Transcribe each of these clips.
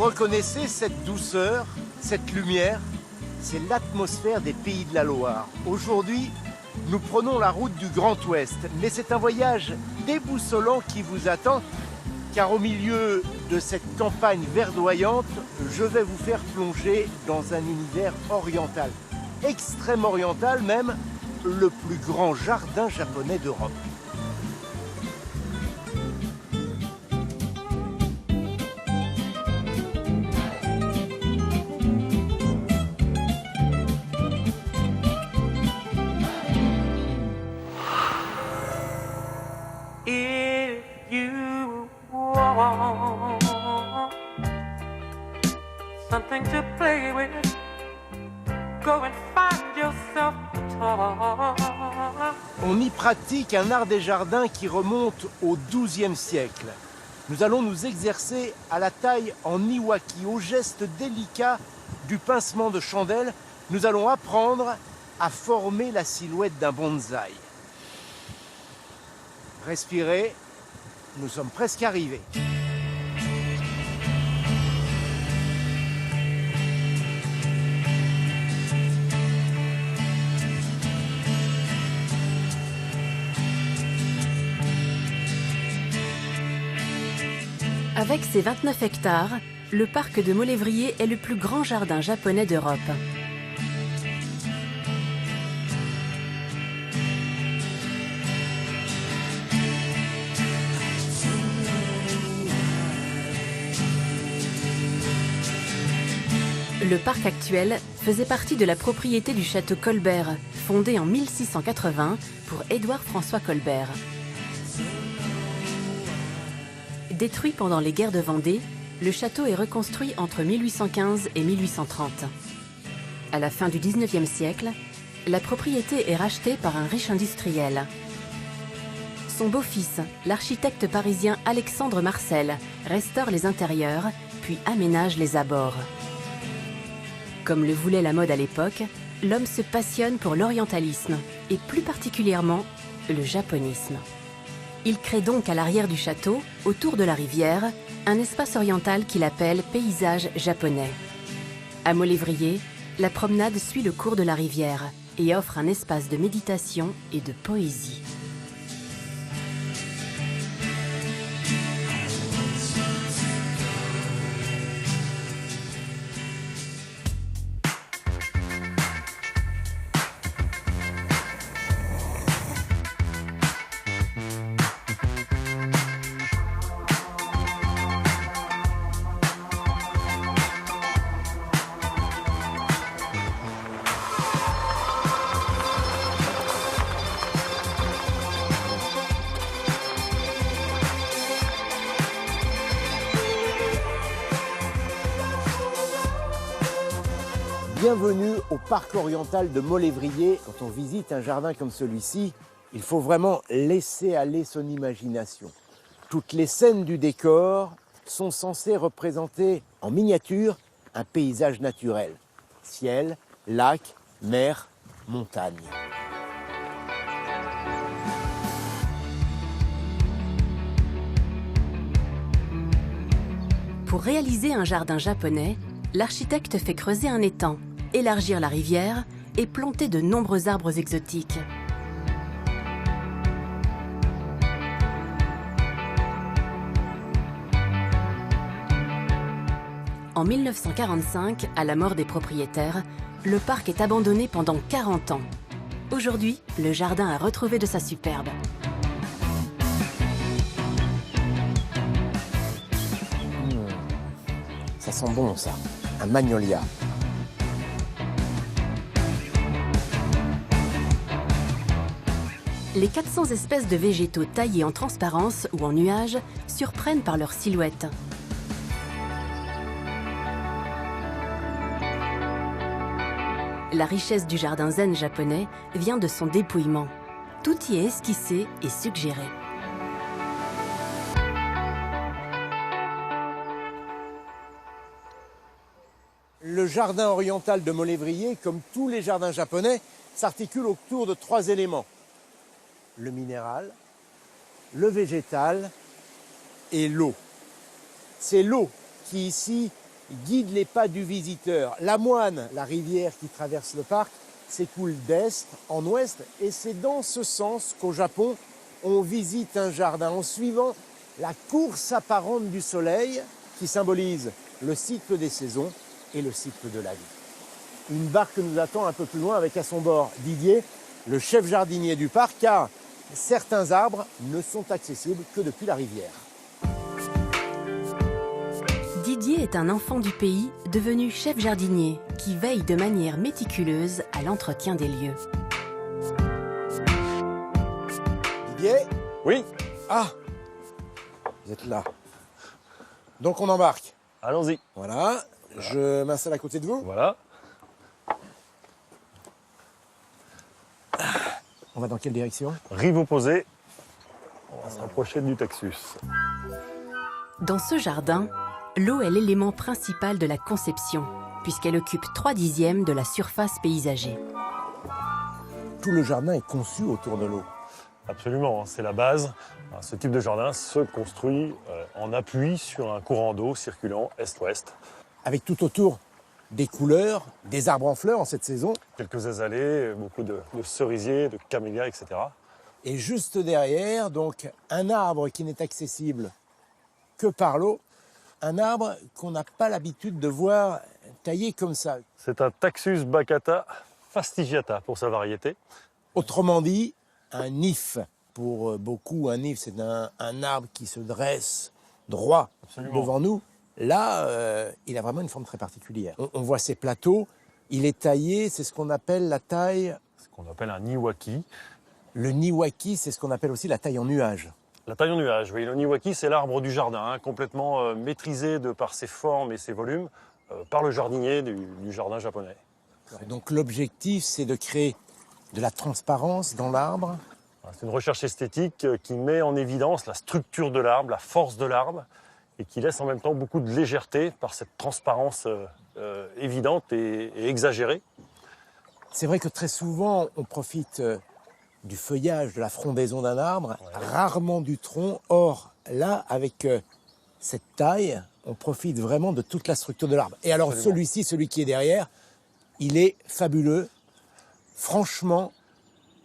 reconnaissez cette douceur, cette lumière? C'est l'atmosphère des Pays de la Loire. Aujourd'hui, nous prenons la route du Grand Ouest, mais c'est un voyage déboussolant qui vous attend, car au milieu de cette campagne verdoyante, je vais vous faire plonger dans un univers oriental, extrême oriental même, le plus grand jardin japonais d'Europe. Something to play with. Go and find yourself a toy. On y pratique un art des jardins qui remonte au XIIe siècle. Nous allons nous exercer à la taille en iwaki, au geste délicat du pincement de chandelle. Nous allons apprendre à former la silhouette d'un bonsaï. Respirez, nous sommes presque arrivés. Avec ses 29 hectares, le parc de Molévrier est le plus grand jardin japonais d'Europe. Le parc actuel faisait partie de la propriété du château Colbert, fondé en 1680 pour Édouard-François Colbert. Détruit pendant les guerres de Vendée, le château est reconstruit entre 1815 et 1830. À la fin du XIXe siècle, la propriété est rachetée par un riche industriel. Son beau-fils, l'architecte parisien Alexandre Marcel, restaure les intérieurs, puis aménage les abords. Comme le voulait la mode à l'époque, l'homme se passionne pour l'orientalisme, et plus particulièrement le japonisme. Il crée donc à l'arrière du château, autour de la rivière, un espace oriental qu'il appelle paysage japonais. À Molévrier, la promenade suit le cours de la rivière et offre un espace de méditation et de poésie. Bienvenue au parc oriental de Molévrier. Quand on visite un jardin comme celui-ci, il faut vraiment laisser aller son imagination. Toutes les scènes du décor sont censées représenter en miniature un paysage naturel. Ciel, lac, mer, montagne. Pour réaliser un jardin japonais, l'architecte fait creuser un étang, élargir la rivière et planter de nombreux arbres exotiques. En 1945, à la mort des propriétaires, le parc est abandonné pendant 40 ans. Aujourd'hui, le jardin a retrouvé de sa superbe. Ça sent bon ça, un magnolia. Les 400 espèces de végétaux taillés en transparence ou en nuages surprennent par leur silhouette. La richesse du jardin zen japonais vient de son dépouillement. Tout y est esquissé et suggéré. Le jardin oriental de Molévrier, comme tous les jardins japonais, s'articule autour de 3 éléments. Le minéral, le végétal et l'eau. C'est l'eau qui ici guide les pas du visiteur. La Moine, la rivière qui traverse le parc, s'écoule d'est en ouest et c'est dans ce sens qu'au Japon, on visite un jardin en suivant la course apparente du soleil qui symbolise le cycle des saisons et le cycle de la vie. Une barque nous attend un peu plus loin avec à son bord Didier, le chef jardinier du parc, car certains arbres ne sont accessibles que depuis la rivière. Didier est un enfant du pays devenu chef jardinier qui veille de manière méticuleuse à l'entretien des lieux. Didier ? Oui, Ah, vous êtes là. Donc on embarque. allons-y. Voilà, je m'installe à côté de vous. Voilà. On va dans quelle direction ? Rive opposée. On va se rapprocher du Taxus. Dans ce jardin, l'eau est l'élément principal de la conception, puisqu'elle occupe 3/10 de la surface paysagée. Tout le jardin est conçu autour de l'eau. Absolument, c'est la base. Ce type de jardin se construit en appui sur un courant d'eau circulant est-ouest. Avec tout autour des couleurs, des arbres en fleurs en cette saison. Quelques azalées, beaucoup de cerisiers, de camélias, etc. Et juste derrière, donc, un arbre qui n'est accessible que par l'eau. Un arbre qu'on n'a pas l'habitude de voir taillé comme ça. C'est un Taxus baccata fastigiata pour sa variété. Autrement dit, un if. Pour beaucoup, un if, c'est un arbre qui se dresse droit Absolument. devant nous. Là, il a vraiment une forme très particulière. On voit ces plateaux, il est taillé, c'est ce qu'on appelle la taille. Ce qu'on appelle un niwaki. Le niwaki, c'est ce qu'on appelle aussi la taille en nuage. La taille en nuage, oui. Le niwaki, c'est l'arbre du jardin, complètement maîtrisé de par ses formes et ses volumes par le jardinier du jardin japonais. Donc l'objectif, c'est de créer de la transparence dans l'arbre. C'est une recherche esthétique qui met en évidence la structure de l'arbre, la force de l'arbre, et qui laisse en même temps beaucoup de légèreté par cette transparence évidente et exagérée. C'est vrai que très souvent, on profite du feuillage, de la frondaison d'un arbre, rarement du tronc. Or, là, avec cette taille, on profite vraiment de toute la structure de l'arbre. Et alors Absolument. celui-ci, celui qui est derrière, il est fabuleux. Franchement,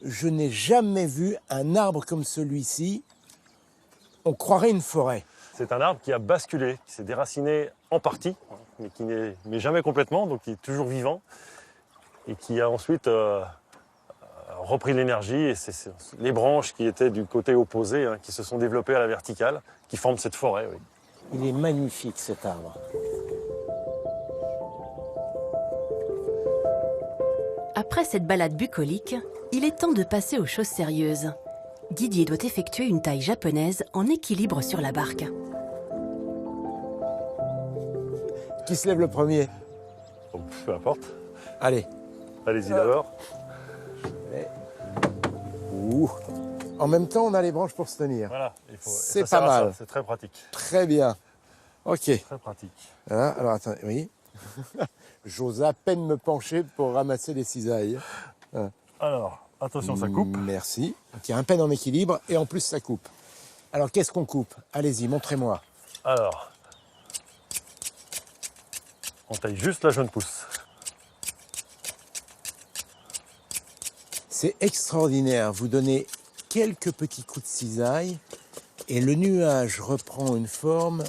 je n'ai jamais vu un arbre comme celui-ci. On croirait une forêt. C'est un arbre qui a basculé, qui s'est déraciné en partie, mais qui n'est jamais complètement, donc qui est toujours vivant, et qui a ensuite repris l'énergie, et c'est les branches qui étaient du côté opposé, qui se sont développées à la verticale, qui forment cette forêt. Oui. Il est magnifique cet arbre. Après cette balade bucolique, il est temps de passer aux choses sérieuses. Didier doit effectuer une taille japonaise en équilibre sur la barque. Qui se lève le premier? Donc, peu importe. Allez. Allez-y d'abord. Ouh. En même temps, on a les branches pour se tenir. Voilà. C'est ça pas sert à mal. ça, c'est très pratique. Très bien. Ok. Très pratique. Voilà, alors attendez, oui. J'ose à peine me pencher pour ramasser les cisailles. Alors, attention, ça coupe. Merci. Donc, il y a un peine en équilibre et en plus ça coupe. Alors qu'est-ce qu'on coupe? Allez-y, montrez-moi. Alors, on taille juste la jeune pousse. C'est extraordinaire. Vous donnez quelques petits coups de cisaille et le nuage reprend une forme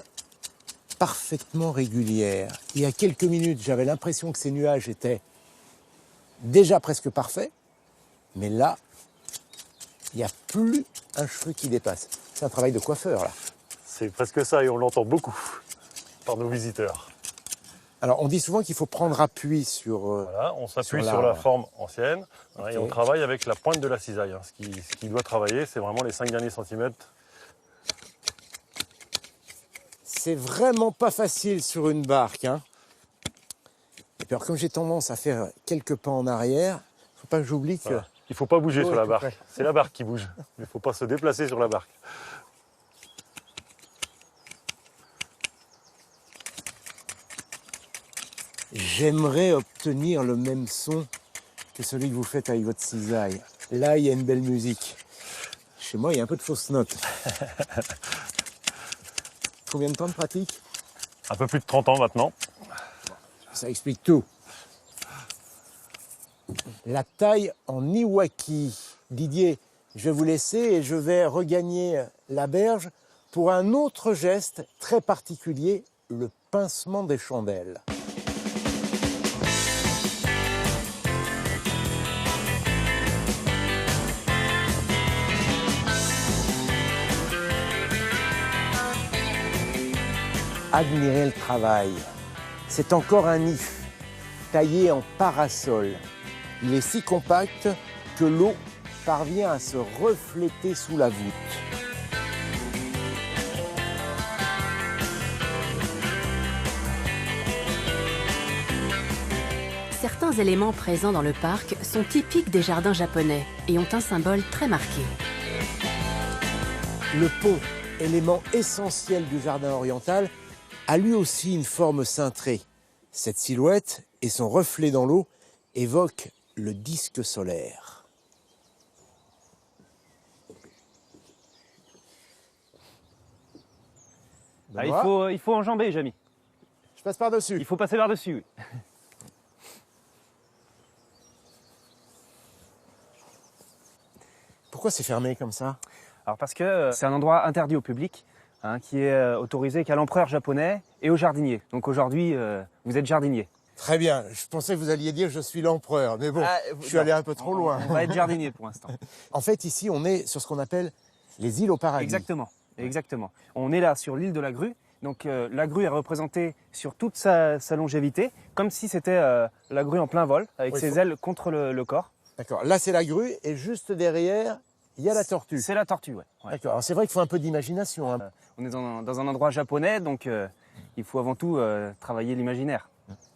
parfaitement régulière. Il y a quelques minutes, j'avais l'impression que ces nuages étaient déjà presque parfaits, mais là, il n'y a plus un cheveu qui dépasse. C'est un travail de coiffeur, là. C'est presque ça et on l'entend beaucoup par nos visiteurs. Alors, on dit souvent qu'il faut prendre appui sur... Voilà, on s'appuie sur sur la l'arbre. forme ancienne et Ok. on travaille avec la pointe de la cisaille. Ce qui doit travailler, c'est vraiment les 5 derniers centimètres. C'est vraiment pas facile sur une barque, hein. Et puis alors, comme j'ai tendance à faire quelques pas en arrière, faut pas que j'oublie que... Voilà. Il ne faut pas bouger Ouais, sur la tout barque. près. C'est la barque qui bouge. Il ne faut pas se déplacer sur la barque. J'aimerais obtenir le même son que celui que vous faites avec votre cisaille. Là, il y a une belle musique. Chez moi, il y a un peu de fausses notes. Combien de temps de pratique? Un peu plus de 30 ans maintenant. Ça explique tout. La taille en iwaki. Didier, je vais vous laisser et je vais regagner la berge pour un autre geste très particulier, le pincement des chandelles. Admirez le travail. C'est encore un if, taillé en parasol. Il est si compact que l'eau parvient à se refléter sous la voûte. Certains éléments présents dans le parc sont typiques des jardins japonais et ont un symbole très marqué. Le pont, élément essentiel du jardin oriental, a lui aussi une forme cintrée. Cette silhouette et son reflet dans l'eau évoquent le disque solaire. Ah, il faut enjamber, Jamy. Je passe par-dessus. Il faut passer par-dessus, oui. Pourquoi c'est fermé comme ça? Alors parce que c'est un endroit interdit au public, hein, qui est autorisé qu'à l'empereur japonais et aux jardiniers. Donc aujourd'hui, vous êtes jardinier. Très bien, je pensais que vous alliez dire je suis l'empereur, mais bon, je suis allé un peu trop loin. On va être jardinier pour l'instant. En fait, ici, on est sur ce qu'on appelle les îles au paradis. Exactement, exactement. On est là sur l'île de la Grue. Donc la grue est représentée sur toute sa longévité, comme si c'était la grue en plein vol, avec ses ailes contre le corps. D'accord, là c'est la grue, et juste derrière, il y a la tortue. C'est la tortue, ouais. D'accord, alors c'est vrai qu'il faut un peu d'imagination. Hein. On est dans un endroit japonais, donc il faut avant tout travailler l'imaginaire.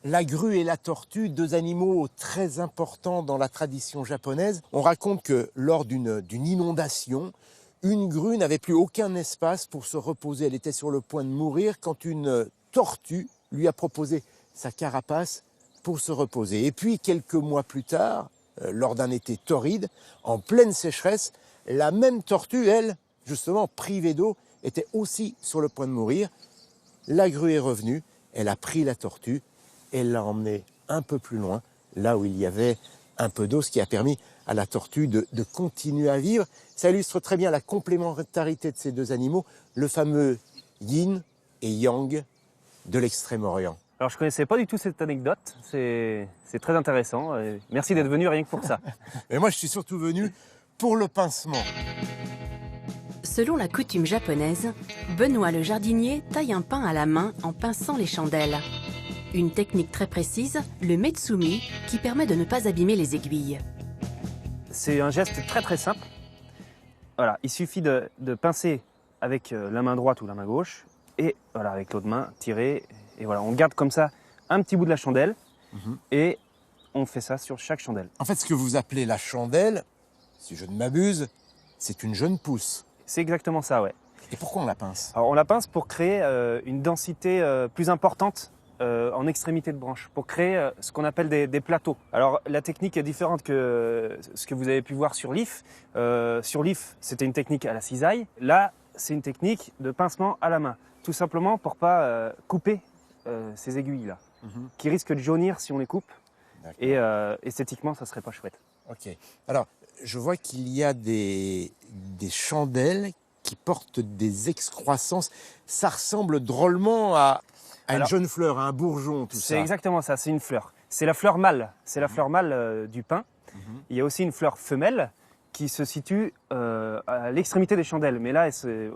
La grue et la tortue, deux animaux très importants dans la tradition japonaise. On raconte que lors d'une inondation, une grue n'avait plus aucun espace pour se reposer. Elle était sur le point de mourir quand une tortue lui a proposé sa carapace pour se reposer. Et puis, quelques mois plus tard, lors d'un été torride, en pleine sécheresse, la même tortue, elle, justement privée d'eau, était aussi sur le point de mourir. La grue est revenue, elle a pris la tortue, elle l'a emmenée un peu plus loin, là où il y avait un peu d'eau, ce qui a permis à la tortue de continuer à vivre. Ça illustre très bien la complémentarité de ces deux animaux, le fameux yin et yang de l'Extrême-Orient. Alors je ne connaissais pas du tout cette anecdote, c'est très intéressant. Merci d'être venu rien que pour ça. Et moi je suis surtout venu pour le pincement. Selon la coutume japonaise, Benoît le jardinier taille un pain à la main en pinçant les chandelles. Une technique très précise, le metsumi, qui permet de ne pas abîmer les aiguilles. C'est un geste très très simple. Voilà, il suffit de pincer avec la main droite ou la main gauche, et voilà, avec l'autre main, tirer, et voilà, on garde comme ça un petit bout de la chandelle, et on fait ça sur chaque chandelle. En fait, ce que vous appelez la chandelle, si je ne m'abuse, c'est une jeune pousse. C'est exactement ça, ouais. Et pourquoi on la pince? Alors on la pince pour créer une densité plus importante en extrémité de branche, pour créer ce qu'on appelle des plateaux. Alors la technique est différente que ce que vous avez pu voir sur l'IF. Sur l'IF, c'était une technique à la cisaille. Là, c'est une technique de pincement à la main, tout simplement pour pas couper ces aiguilles-là, qui risquent de jaunir si on les coupe. Et esthétiquement, ça serait pas chouette. Ok. Alors, je vois qu'il y a des chandelles qui portent des excroissances. Ça ressemble drôlement à une jeune fleur, à un bourgeon, tout ça. C'est exactement ça, c'est une fleur. C'est la fleur mâle, c'est la fleur mâle du pin. Il y a aussi une fleur femelle qui se situe à l'extrémité des chandelles. Mais là,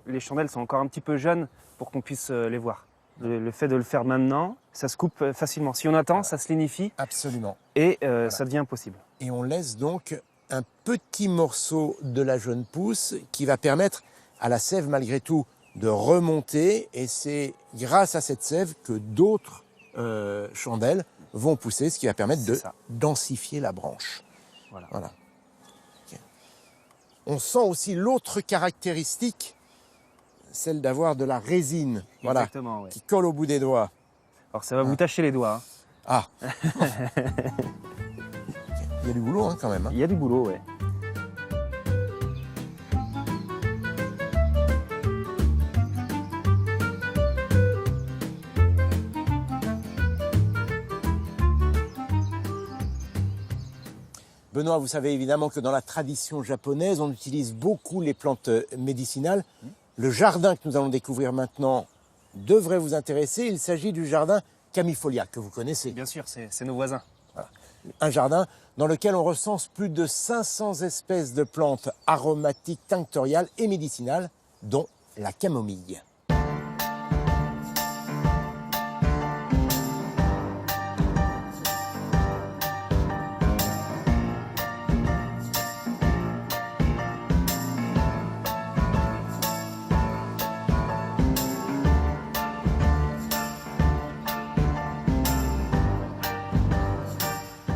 les chandelles sont encore un petit peu jeunes pour qu'on puisse les voir. Le fait de le faire maintenant, ça se coupe facilement. Si on attend, ça se lignifie. Absolument. Et ça devient impossible. Et on laisse donc un petit morceau de la jeune pousse qui va permettre à la sève, malgré tout, de remonter. Et c'est grâce à cette sève que d'autres chandelles vont pousser, ce qui va permettre de densifier la branche. Voilà. Okay. On sent aussi l'autre caractéristique, celle d'avoir de la résine, qui colle au bout des doigts. Alors ça va vous tacher les doigts. Ah. Il y a du boulot quand même. Il y a du boulot, ouais. Benoît, vous savez évidemment que dans la tradition japonaise, on utilise beaucoup les plantes médicinales. Le jardin que nous allons découvrir maintenant devrait vous intéresser. Il s'agit du jardin Kamifolia, que vous connaissez. Bien sûr, c'est nos voisins. Voilà. Un jardin dans lequel on recense plus de 500 espèces de plantes aromatiques, tinctoriales et médicinales, dont la camomille.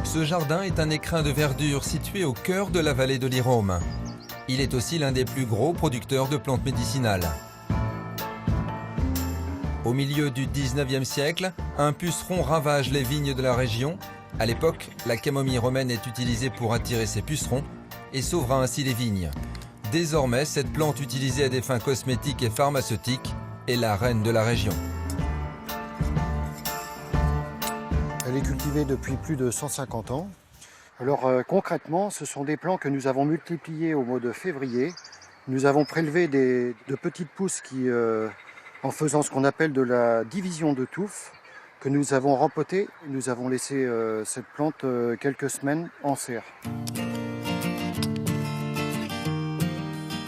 Ce jardin est un écrin de verdure situé au cœur de la vallée de l'Irôme. Il est aussi l'un des plus gros producteurs de plantes médicinales. Au milieu du 19e siècle, un puceron ravage les vignes de la région. À l'époque, la camomille romaine est utilisée pour attirer ces pucerons et sauvera ainsi les vignes. Désormais, cette plante utilisée à des fins cosmétiques et pharmaceutiques est la reine de la région. Elle est cultivée depuis plus de 150 ans. Alors concrètement, ce sont des plants que nous avons multipliés au mois de février. Nous avons prélevé de petites pousses qui, en faisant ce qu'on appelle de la division de touffes, que nous avons rempotées. Nous avons laissé cette plante quelques semaines en serre.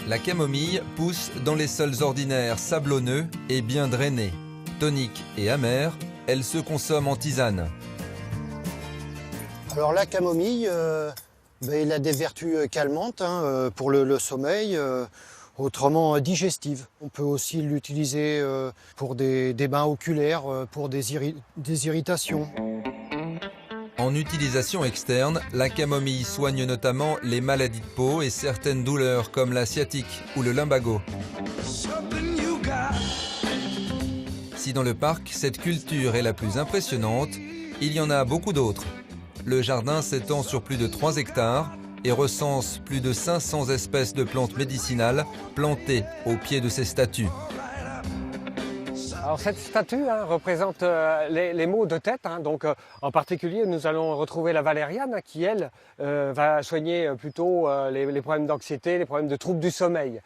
La camomille pousse dans les sols ordinaires sablonneux et bien drainés. Tonique et amère, elle se consomme en tisane. Alors la camomille, elle a des vertus calmantes pour le sommeil, autrement digestives. On peut aussi l'utiliser pour des bains oculaires, pour des irritations. En utilisation externe, la camomille soigne notamment les maladies de peau et certaines douleurs comme la sciatique ou le lumbago. Si dans le parc, cette culture est la plus impressionnante, il y en a beaucoup d'autres. Le jardin s'étend sur plus de 3 hectares et recense plus de 500 espèces de plantes médicinales plantées au pied de ces statues. Alors cette statue représente les maux de tête. Donc, en particulier, nous allons retrouver la valériane qui, elle, va soigner plutôt les problèmes d'anxiété, les problèmes de troubles du sommeil.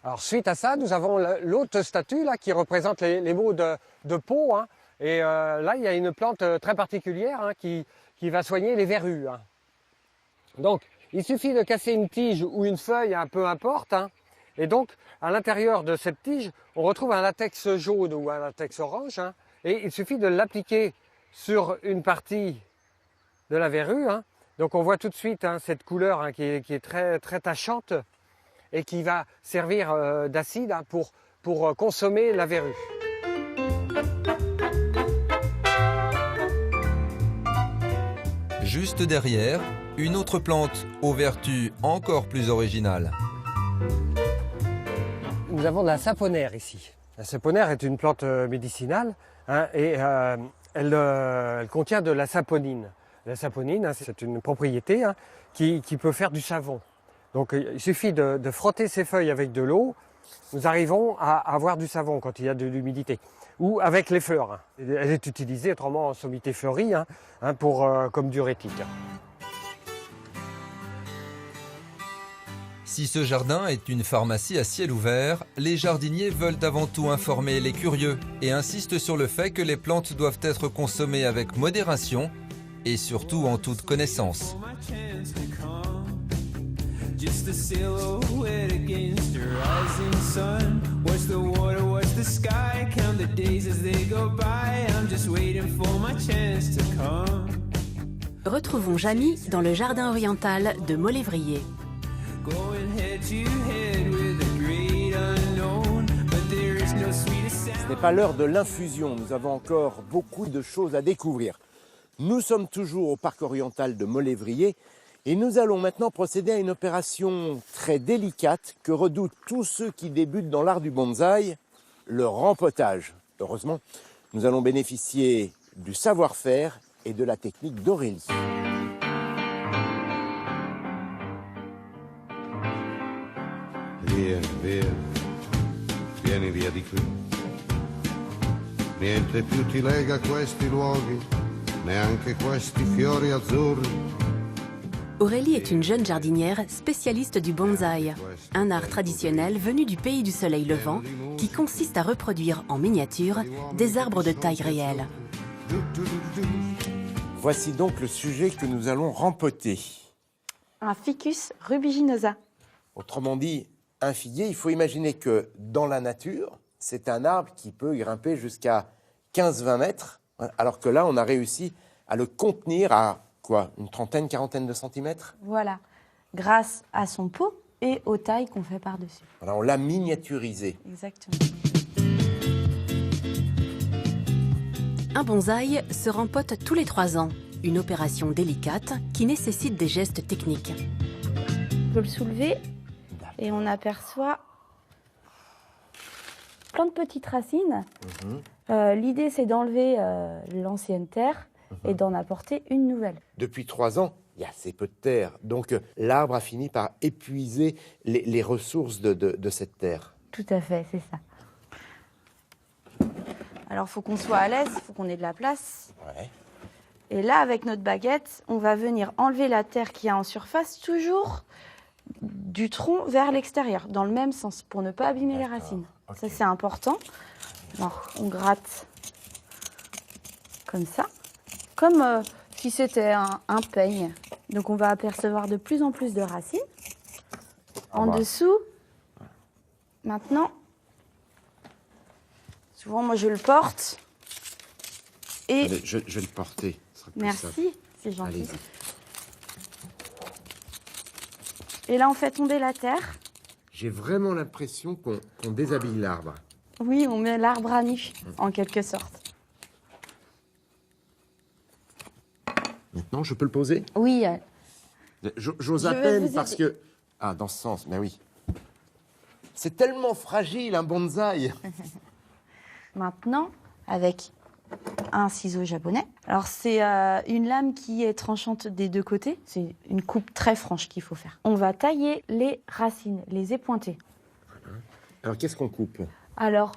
Alors suite à ça, nous avons l'autre statue là, qui représente les maux de peau. Et là, il y a une plante très particulière qui va soigner les verrues. Donc, il suffit de casser une tige ou une feuille, peu importe. Et donc, à l'intérieur de cette tige, on retrouve un latex jaune ou un latex orange. Et il suffit de l'appliquer sur une partie de la verrue. Donc, on voit tout de suite cette couleur qui est très, très tachante et qui va servir d'acide pour consommer la verrue. Juste derrière, une autre plante aux vertus encore plus originales. Nous avons de la saponaire ici. La saponaire est une plante médicinale et elle contient de la saponine. La saponine, c'est une propriété qui peut faire du savon. Donc il suffit de frotter ces feuilles avec de l'eau. Nous arrivons à avoir du savon quand il y a de l'humidité. Ou avec les fleurs. Elle est utilisée autrement en sommité fleurie comme diurétique. Si ce jardin est une pharmacie à ciel ouvert, les jardiniers veulent avant tout informer les curieux et insistent sur le fait que les plantes doivent être consommées avec modération et surtout en toute connaissance. Just a silhouette against your rising sun. Watch the water, watch the sky. Count the days as they go by. I'm just waiting for my chance to come. Retrouvons Jamy dans le jardin oriental de Molévrier. Ce n'est pas l'heure de l'infusion, nous avons encore beaucoup de choses à découvrir. Nous sommes toujours au parc oriental de Molévrier et nous allons maintenant procéder à une opération très délicate que redoutent tous ceux qui débutent dans l'art du bonsaï, le rempotage. Heureusement, nous allons bénéficier du savoir-faire et de la technique d'Aurélie. Via, via, vieni via di qui. Niente più ti lega questi luoghi, neanche questi fiori azzurri. Aurélie est une jeune jardinière spécialiste du bonsaï, un art traditionnel venu du pays du soleil levant qui consiste à reproduire en miniature des arbres de taille réelle. Voici donc le sujet que nous allons rempoter. Un ficus rubiginosa. Autrement dit, un figuier, il faut imaginer que dans la nature, c'est un arbre qui peut grimper jusqu'à 15-20 mètres, alors que là, on a réussi à le contenir à quoi, une trentaine, quarantaine de centimètres? Voilà, grâce à son pot et aux tailles qu'on fait par-dessus. Voilà, on l'a miniaturisé. Exactement. Un bonsaï se rempote tous les 3 ans, une opération délicate qui nécessite des gestes techniques. On peut le soulever et on aperçoit plein de petites racines. L'idée, c'est d'enlever l'ancienne terre et d'en apporter une nouvelle. Depuis 3 ans, il y a assez peu de terre. Donc l'arbre a fini par épuiser les ressources de cette terre. Tout à fait, c'est ça. Alors, il faut qu'on soit à l'aise, il faut qu'on ait de la place. Ouais. Et là, avec notre baguette, on va venir enlever la terre qu'il y a en surface, toujours du tronc vers l'extérieur, dans le même sens, pour ne pas abîmer les racines. Ok. Ça, c'est important. Alors, on gratte comme ça, comme si c'était un peigne. Donc, on va apercevoir de plus en plus de racines. En dessous, maintenant, souvent, moi, je le porte. Et Allez, je vais le porter. Ce sera plus simple. merci, c'est gentil. Allez-y. Et là, on fait tomber la terre. J'ai vraiment l'impression qu'on déshabille l'arbre. Oui, on met l'arbre à nu, en quelque sorte. Maintenant, je peux le poser? Oui, J'ose à Je vais peine vous parce aider. que... Ah, dans ce sens, mais oui. C'est tellement fragile, un bonsaï. maintenant, avec un ciseau japonais. Alors, c'est une lame qui est tranchante des deux côtés. C'est une coupe très franche qu'il faut faire. On va tailler les racines, les épointer. Alors, qu'est-ce qu'on coupe? Alors,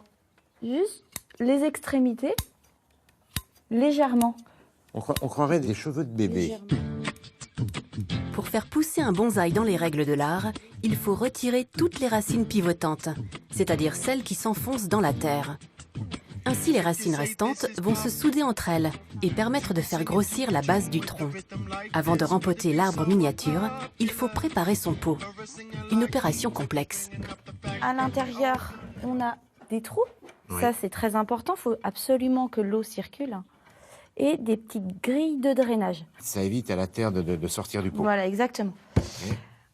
juste les extrémités, légèrement. On croirait des cheveux de bébé. Légèrement. Pour faire pousser un bonsaï dans les règles de l'art, il faut retirer toutes les racines pivotantes, c'est-à-dire celles qui s'enfoncent dans la terre. Ainsi, les racines restantes vont se souder entre elles et permettre de faire grossir la base du tronc. Avant de rempoter l'arbre miniature, il faut préparer son pot. Une opération complexe. À l'intérieur, on a des trous. Ça, c'est très important. Il faut absolument que l'eau circule. Et des petites grilles de drainage. Ça évite à la terre de sortir du pot. Voilà, exactement.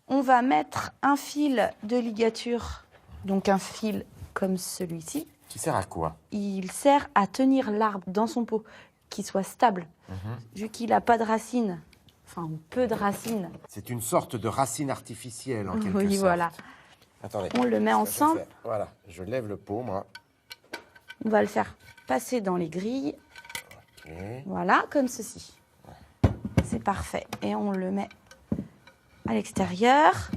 On va mettre un fil de ligature, donc un fil comme celui-ci. Qui sert à quoi? Il sert à tenir l'arbre dans son pot, qu'il soit stable. Vu qu'il n'a pas de racines, enfin peu de racines. C'est une sorte de racine artificielle, en quelque Oui, sorte. voilà. Attendez. On le met Ça, je ensemble. fais- Voilà, je lève le pot, moi. On va le faire passer dans les grilles. Ok. Voilà, comme ceci. C'est parfait. Et on le met à l'extérieur.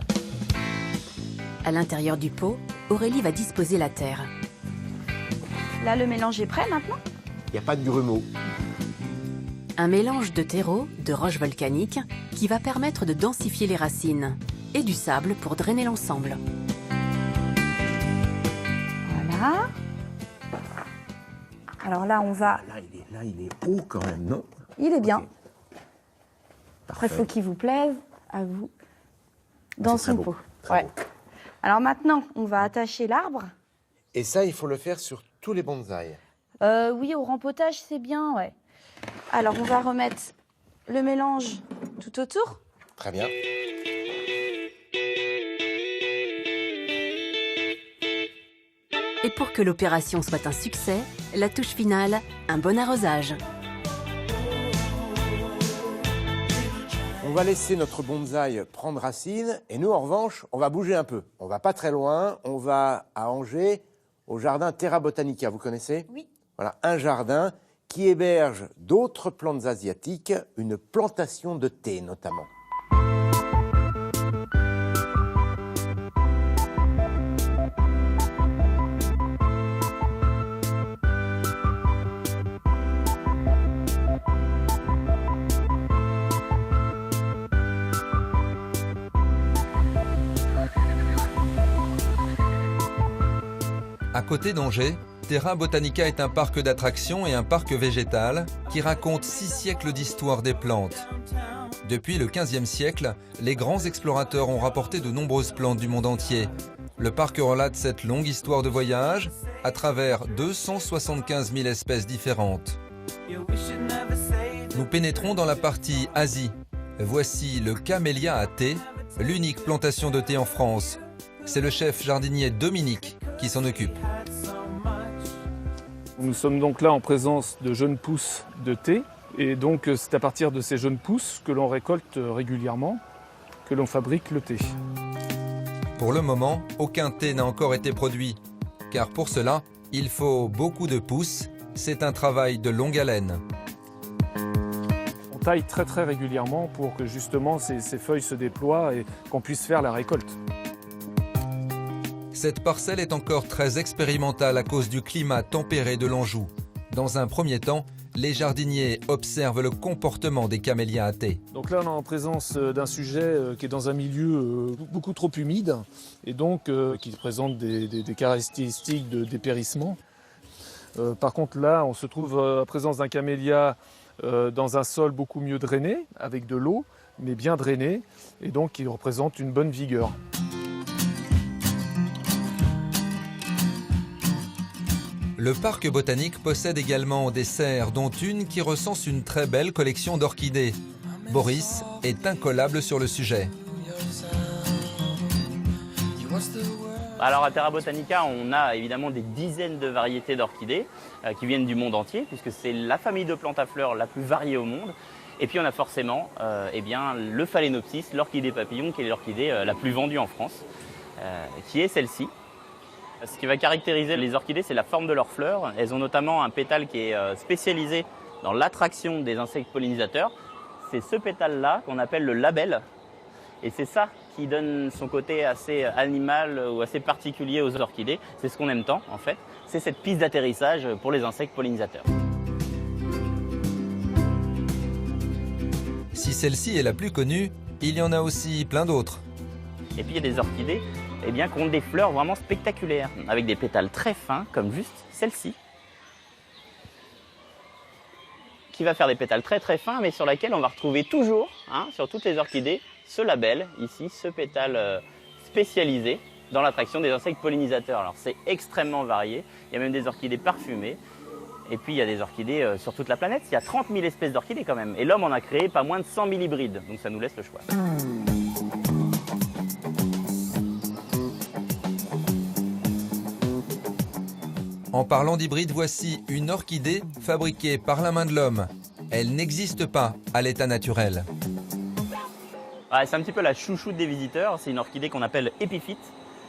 À l'intérieur du pot, Aurélie va disposer la terre. Là, le mélange est prêt maintenant. Il n'y a pas de grumeaux. Un mélange de terreau, de roches volcaniques, qui va permettre de densifier les racines, et du sable pour drainer l'ensemble. Voilà. Alors là, on va... Là, il est haut quand même, non? Il est bien. Ok. Après, il Parfait. faut qu'il vous plaise, à vous, dans C'est très son beau, pot. très Ouais. beau. Alors maintenant, on va attacher l'arbre. Et ça, il faut le faire sur tous les bonsaïs. Oui, au rempotage, c'est bien, ouais. Alors, on va remettre le mélange tout autour. Très bien. Et pour que l'opération soit un succès, la touche finale, un bon arrosage. On va laisser notre bonsaï prendre racine et nous, en revanche, on va bouger un peu. On va pas très loin, on va à Angers, au jardin Terra Botanica, vous connaissez? Oui. Voilà, un jardin qui héberge d'autres plantes asiatiques, une plantation de thé notamment. À côté d'Angers, Terra Botanica est un parc d'attractions et un parc végétal qui raconte 6 siècles d'histoire des plantes. Depuis le XVe siècle, les grands explorateurs ont rapporté de nombreuses plantes du monde entier. Le parc relate cette longue histoire de voyage à travers 275 000 espèces différentes. Nous pénétrons dans la partie Asie. Voici le camélia à thé, l'unique plantation de thé en France. C'est le chef jardinier Dominique qui s'en occupe. Nous sommes donc là en présence de jeunes pousses de thé. Et donc c'est à partir de ces jeunes pousses que l'on récolte régulièrement, que l'on fabrique le thé. Pour le moment, aucun thé n'a encore été produit. Car pour cela, il faut beaucoup de pousses. C'est un travail de longue haleine. On taille très régulièrement pour que justement ces feuilles se déploient et qu'on puisse faire la récolte. Cette parcelle est encore très expérimentale à cause du climat tempéré de l'Anjou. Dans un premier temps, les jardiniers observent le comportement des camélias à thé. Donc là, on est en présence d'un sujet qui est dans un milieu beaucoup trop humide et donc qui présente des caractéristiques de dépérissement. Par contre, là, on se trouve en présence d'un camélia dans un sol beaucoup mieux drainé, avec de l'eau, mais bien drainé, et donc il représente une bonne vigueur. Le parc botanique possède également des serres, dont une qui recense une très belle collection d'orchidées. Boris est incollable sur le sujet. Alors à Terra Botanica, on a évidemment des dizaines de variétés d'orchidées qui viennent du monde entier, puisque c'est la famille de plantes à fleurs la plus variée au monde. Et puis on a forcément le Phalaenopsis, l'orchidée papillon, qui est l'orchidée la plus vendue en France, qui est celle-ci. Ce qui va caractériser les orchidées, c'est la forme de leurs fleurs. Elles ont notamment un pétale qui est spécialisé dans l'attraction des insectes pollinisateurs. C'est ce pétale-là qu'on appelle le labelle. Et c'est ça qui donne son côté assez animal ou assez particulier aux orchidées. C'est ce qu'on aime tant, en fait. C'est cette piste d'atterrissage pour les insectes pollinisateurs. Si celle-ci est la plus connue, il y en a aussi plein d'autres. Et puis il y a des orchidées qui ont des fleurs vraiment spectaculaires, avec des pétales très fins, comme juste celle-ci, qui va faire des pétales très fins, mais sur laquelle on va retrouver toujours, sur toutes les orchidées, ce label, ici, ce pétale spécialisé dans l'attraction des insectes pollinisateurs. Alors c'est extrêmement varié, il y a même des orchidées parfumées, et puis il y a des orchidées sur toute la planète. Il y a 30 000 espèces d'orchidées quand même, et l'homme en a créé pas moins de 100 000 hybrides, donc ça nous laisse le choix. En parlant d'hybride, voici une orchidée fabriquée par la main de l'homme. Elle n'existe pas à l'état naturel. C'est un petit peu la chouchoute des visiteurs. C'est une orchidée qu'on appelle épiphyte,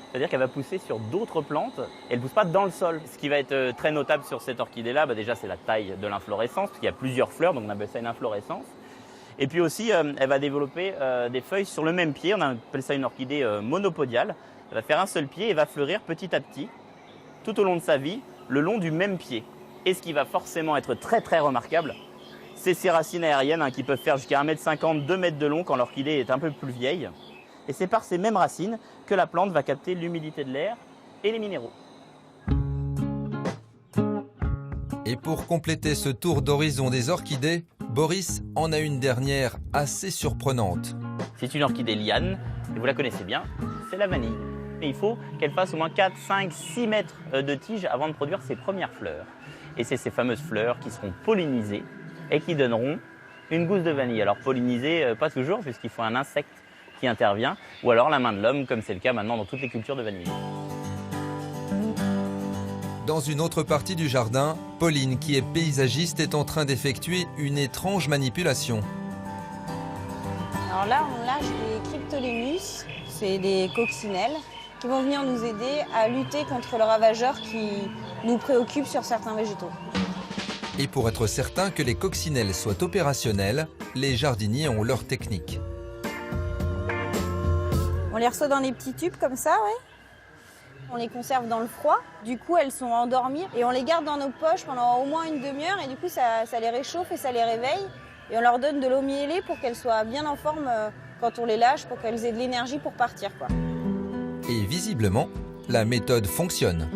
c'est-à-dire qu'elle va pousser sur d'autres plantes. Elle ne pousse pas dans le sol. Ce qui va être très notable sur cette orchidée-là, déjà c'est la taille de l'inflorescence, parce qu'il y a plusieurs fleurs, donc on appelle ça une inflorescence. Et puis aussi, elle va développer des feuilles sur le même pied. On appelle ça une orchidée monopodiale. Elle va faire un seul pied et va fleurir petit à petit, tout au long de sa vie, le long du même pied. Et ce qui va forcément être très remarquable, c'est ces racines aériennes qui peuvent faire jusqu'à 1,50 m, 2 mètres de long quand l'orchidée est un peu plus vieille. Et c'est par ces mêmes racines que la plante va capter l'humidité de l'air et les minéraux. Et pour compléter ce tour d'horizon des orchidées, Boris en a une dernière assez surprenante. C'est une orchidée liane, et vous la connaissez bien, c'est la vanille. Et il faut qu'elle fasse au moins 4, 5, 6 mètres de tige avant de produire ses premières fleurs. Et c'est ces fameuses fleurs qui seront pollinisées et qui donneront une gousse de vanille. Alors pollinisée, pas toujours, puisqu'il faut un insecte qui intervient, ou alors la main de l'homme, comme c'est le cas maintenant dans toutes les cultures de vanille. Dans une autre partie du jardin, Pauline, qui est paysagiste, est en train d'effectuer une étrange manipulation. Alors là, on lâche des cryptolémus, c'est des coccinelles, qui vont venir nous aider à lutter contre le ravageur qui nous préoccupe sur certains végétaux. Et pour être certain que les coccinelles soient opérationnelles, les jardiniers ont leur technique. On les reçoit dans des petits tubes comme ça, On les conserve dans le froid, du coup elles sont endormies et on les garde dans nos poches pendant au moins une demi-heure et du coup ça les réchauffe et ça les réveille. Et on leur donne de l'eau mielée pour qu'elles soient bien en forme quand on les lâche, pour qu'elles aient de l'énergie pour partir, Et visiblement, la méthode fonctionne.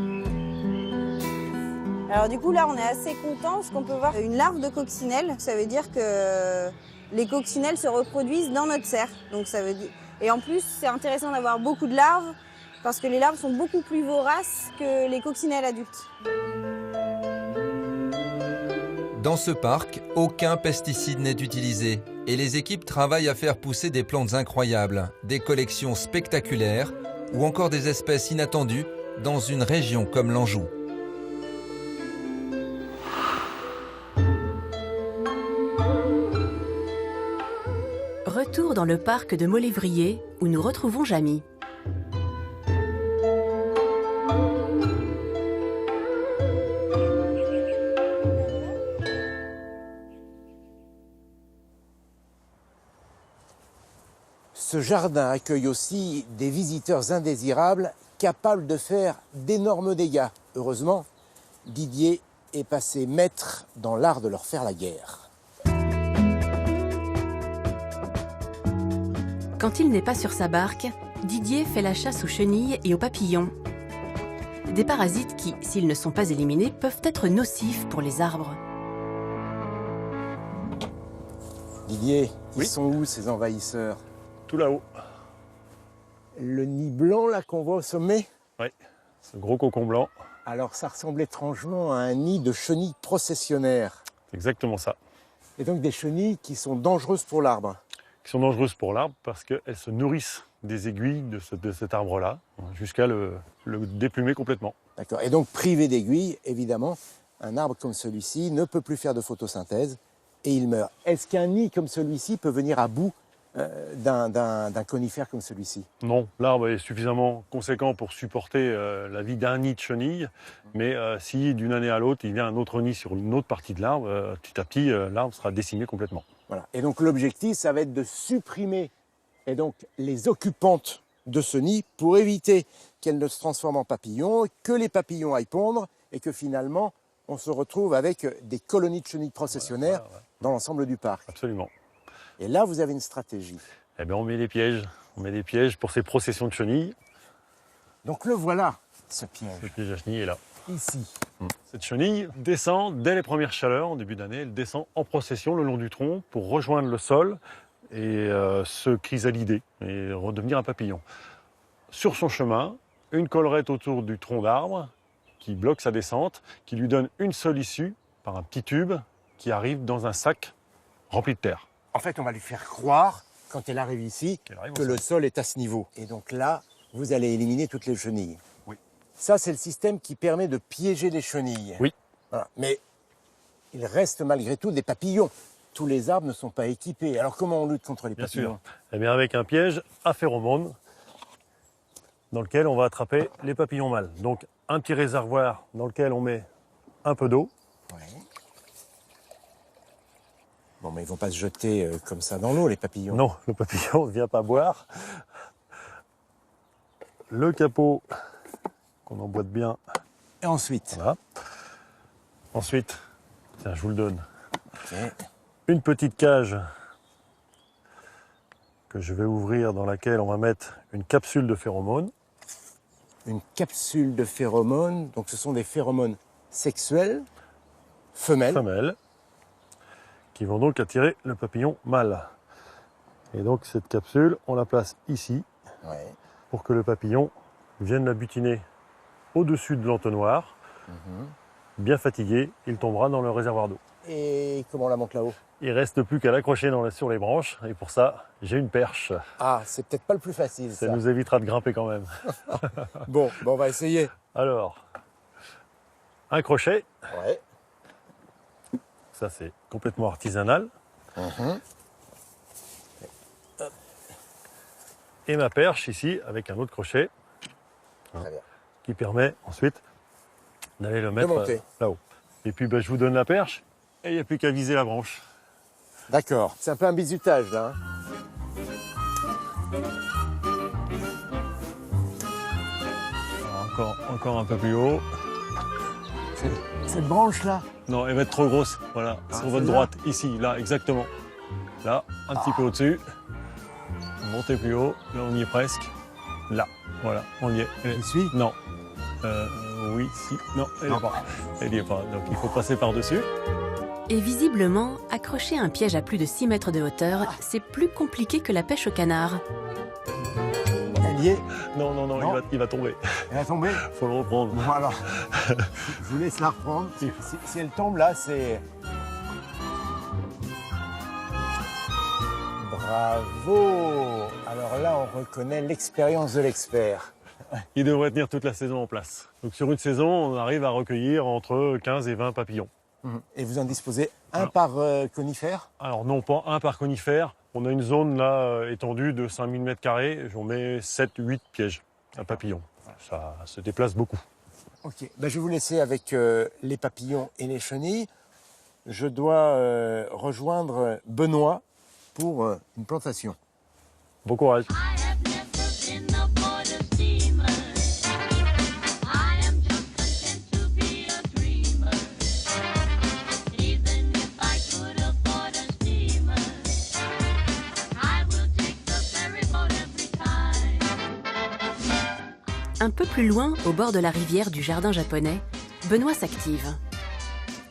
Alors du coup là on est assez content parce qu'on peut voir une larve de coccinelle. Ça veut dire que les coccinelles se reproduisent dans notre serre. Donc ça veut dire... Et en plus c'est intéressant d'avoir beaucoup de larves parce que les larves sont beaucoup plus voraces que les coccinelles adultes. Dans ce parc, aucun pesticide n'est utilisé et les équipes travaillent à faire pousser des plantes incroyables, des collections spectaculaires ou encore des espèces inattendues dans une région comme l'Anjou. Retour dans le parc de Molévrier où nous retrouvons Jamie. Ce jardin accueille aussi des visiteurs indésirables capables de faire d'énormes dégâts. Heureusement, Didier est passé maître dans l'art de leur faire la guerre. Quand il n'est pas sur sa barque, Didier fait la chasse aux chenilles et aux papillons. Des parasites qui, s'ils ne sont pas éliminés, peuvent être nocifs pour les arbres. Didier, ils sont où ces envahisseurs? Tout là-haut. Le nid blanc là qu'on voit au sommet? Oui, ce gros cocon blanc. Alors ça ressemble étrangement à un nid de chenilles processionnaires. C'est exactement ça. Et donc des chenilles qui sont dangereuses pour l'arbre. Qui sont dangereuses pour l'arbre parce qu'elles se nourrissent des aiguilles de cet arbre-là jusqu'à le déplumer complètement. D'accord. Et donc privé d'aiguilles, évidemment, un arbre comme celui-ci ne peut plus faire de photosynthèse et il meurt. Est-ce qu'un nid comme celui-ci peut venir à bout d'un conifère comme celui-ci? Non, l'arbre est suffisamment conséquent pour supporter la vie d'un nid de chenilles, mais si d'une année à l'autre, il y a un autre nid sur une autre partie de l'arbre, petit à petit, l'arbre sera décimé complètement. Voilà. Et donc l'objectif, ça va être de supprimer et donc, les occupantes de ce nid pour éviter qu'elles ne se transforment en papillons, que les papillons aillent pondre et que finalement, on se retrouve avec des colonies de chenilles processionnaires dans l'ensemble du parc. Absolument. Et là, vous avez une stratégie. Eh bien, on met des pièges. On met des pièges pour ces processions de chenilles. Donc le voilà, ce piège. Le piège à chenilles est là. Ici. Cette chenille descend dès les premières chaleurs, en début d'année, elle descend en procession le long du tronc pour rejoindre le sol et se chrysalider et redevenir un papillon. Sur son chemin, une collerette autour du tronc d'arbre qui bloque sa descente, qui lui donne une seule issue par un petit tube qui arrive dans un sac rempli de terre. En fait, on va lui faire croire, quand elle arrive ici, que le sol est à ce niveau. Et donc là, vous allez éliminer toutes les chenilles. Oui. Ça, c'est le système qui permet de piéger les chenilles. Oui. Voilà. Mais il reste malgré tout des papillons. Tous les arbres ne sont pas équipés. Alors comment on lutte contre les papillons? Bien sûr. Eh bien, avec un piège à phéromones dans lequel on va attraper les papillons mâles. Donc un petit réservoir dans lequel on met un peu d'eau. Ouais. Bon, mais ils ne vont pas se jeter comme ça dans l'eau, les papillons. Non, le papillon ne vient pas boire. Le capot qu'on emboîte bien. Et ensuite? Voilà. Ensuite, tiens, je vous le donne. Okay. Une petite cage que je vais ouvrir dans laquelle on va mettre une capsule de phéromones. Une capsule de phéromones, donc ce sont des phéromones sexuels, femelles. Femelles, qui vont donc attirer le papillon mâle. Et donc cette capsule, on la place ici, pour que le papillon vienne la butiner au-dessus de l'entonnoir. Bien fatigué, il tombera dans le réservoir d'eau. Et comment on la monte là-haut? Il ne reste plus qu'à l'accrocher sur les branches, et pour ça, j'ai une perche. Ah, c'est peut-être pas le plus facile, ça. Ça nous évitera de grimper quand même. Bon, on va essayer. Alors, un crochet. Ouais. Ça, c'est complètement artisanal. Et ma perche ici, avec un autre crochet, qui permet ensuite d'aller le mettre là-haut. Et puis, je vous donne la perche, et il n'y a plus qu'à viser la branche. D'accord. C'est un peu un bizutage, là. Encore un peu plus haut. Cette branche-là? Non, elle va être trop grosse. Voilà, sur votre droite, ici, là, exactement. Là, un petit peu au-dessus. Montez plus haut. Là, on y est presque. Là, voilà, on y est. J'y suis? Non. Oui, si. Non, elle n'y est pas. Elle n'y est pas. Donc il faut passer par-dessus. Et visiblement, accrocher un piège à plus de 6 mètres de hauteur, c'est plus compliqué que la pêche au canard. Elle y est. Non, non, non, Non. il va tomber. Elle a tombé. Faut le reprendre. Voilà. Je vous laisse la reprendre. Si elle tombe là, c'est... Bravo. Alors là, on reconnaît l'expérience de l'expert. Il devrait tenir toute la saison en place. Donc sur une saison, on arrive à recueillir entre 15 et 20 papillons. Et vous en disposez un par conifère? Alors non, pas un par conifère. On a une zone là étendue de 5000 m². J'en mets 7-8 pièges à papillons. Ça se déplace beaucoup. Ok, ben, je vais vous laisser avec les papillons et les chenilles. Je dois rejoindre Benoît pour une plantation. Bon courage. Un peu plus loin, au bord de la rivière du jardin japonais, Benoît s'active.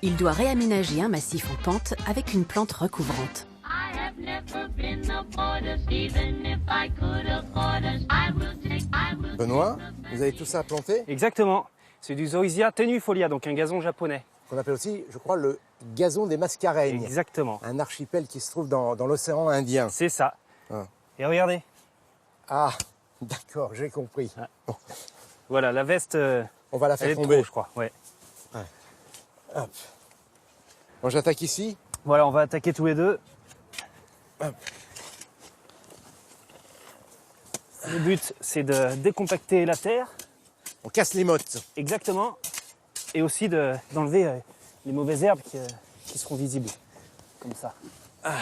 Il doit réaménager un massif en pente avec une plante recouvrante. Benoît, vous avez tout ça à planter? Exactement. C'est du Zoysia tenuifolia, donc un gazon japonais. Qu'on appelle aussi, je crois, le gazon des mascareignes. Exactement. Un archipel qui se trouve dans l'océan Indien. C'est ça. Ah. Et regardez. Ah, d'accord, j'ai compris. Ah. Bon. Voilà, la veste, On va la elle faire est tomber. trop, je crois. Ouais. Hop. Bon, j'attaque ici. Voilà, on va attaquer tous les deux. Hop. Le but, c'est de décompacter la terre. On casse les mottes. Exactement. Et aussi d'enlever les mauvaises herbes qui seront visibles. Comme ça. Ah.